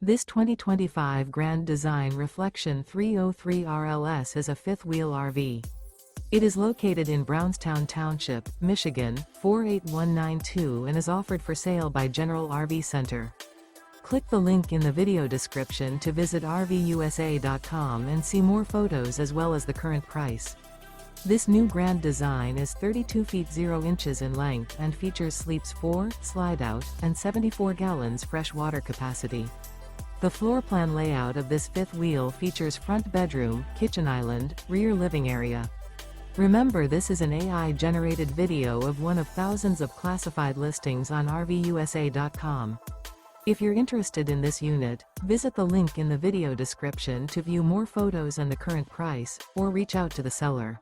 This 2025 Grand Design Reflection 303 RLS is a fifth-wheel RV. It is located in Brownstown Township, Michigan, 48192 and is offered for sale by General RV Center. Click the link in the video description to visit RVUSA.com and see more photos as well as the current price. This new Grand Design is 32 feet 0 inches in length and features sleeps 4, slide-out, and 74 gallons fresh water capacity. The floor plan layout of this fifth wheel features front bedroom, kitchen island, rear living area. Remember, this is an AI-generated video of one of thousands of classified listings on RVUSA.com. If you're interested in this unit, visit the link in the video description to view more photos and the current price, or reach out to the seller.